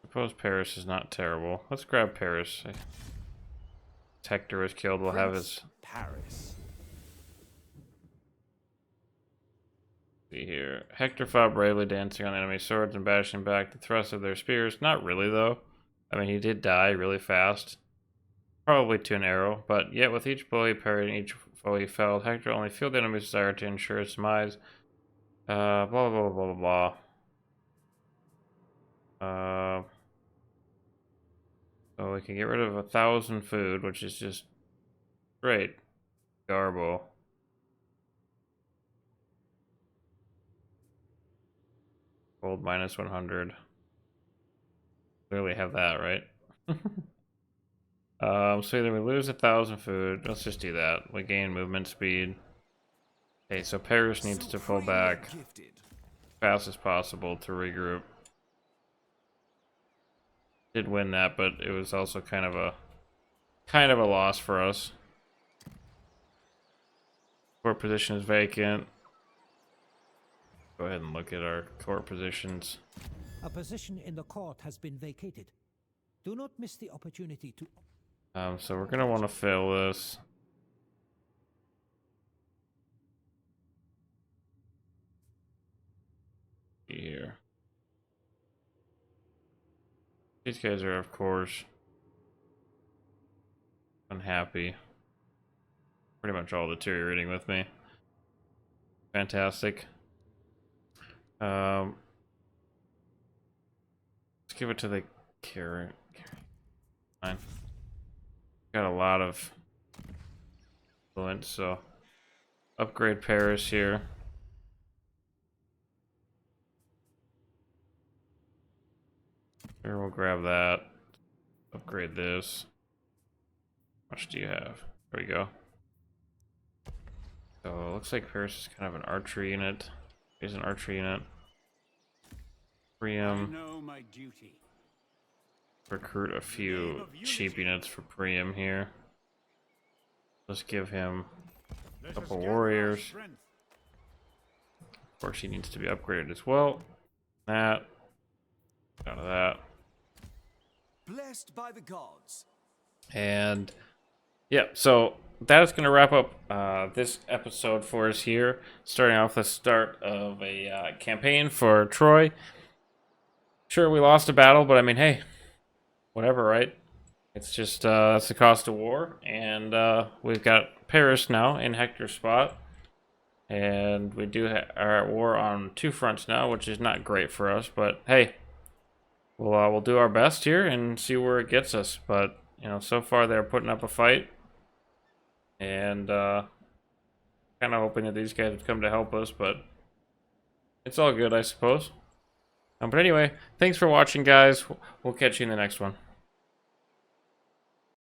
I suppose Paris is not terrible. Let's grab Paris. Hector is killed. We'll have his Paris. See here. Hector fought bravely, dancing on enemy swords and bashing back the thrust of their spears. Not really, though. I mean, he did die really fast. Probably to an arrow, but yet with each blow he parried and each foe he felled, Hector only fueled the enemy's desire to ensure his demise. Blah, blah, blah, blah, blah, blah. So we can get rid of 1,000 food, which is just great. Garbo. Gold minus 100. Clearly have that, right? So either we lose 1,000 food. Let's just do that. We gain movement speed. Okay, so Paris needs to pull back as fast as possible to regroup. Did win that, but it was also kind of a loss for us. Court position is vacant. Go ahead and look at our court positions. A position in the court has been vacated. Do not miss the opportunity to... So we're gonna want to fill this. These guys are, of course, unhappy. Pretty much all deteriorating with me. Fantastic. Let's give it to the carrot. Fine. Got a lot of influence, so upgrade Paris here. Here, we'll grab that. Upgrade this. How much do you have? There we go. So it looks like Paris is kind of an archery unit. Here's an archery unit. Priam. I know my duty. Recruit a few cheap units for Priam here. Let's give him a couple warriors. Of course, he needs to be upgraded as well. That. Out of that. Blessed by the gods. And yeah, so that is going to wrap up this episode for us here. Starting off the start of a campaign for Troy. Sure, we lost a battle, but I mean, hey, whatever, right? It's just that's the cost of war, and we've got Paris now in Hector's spot, and we are at war on 2 fronts now, which is not great for us. But hey, we'll do our best here and see where it gets us. But you know, so far they're putting up a fight, and kind of hoping that these guys would come to help us. But it's all good, I suppose. But anyway, thanks for watching, guys. We'll catch you in the next one.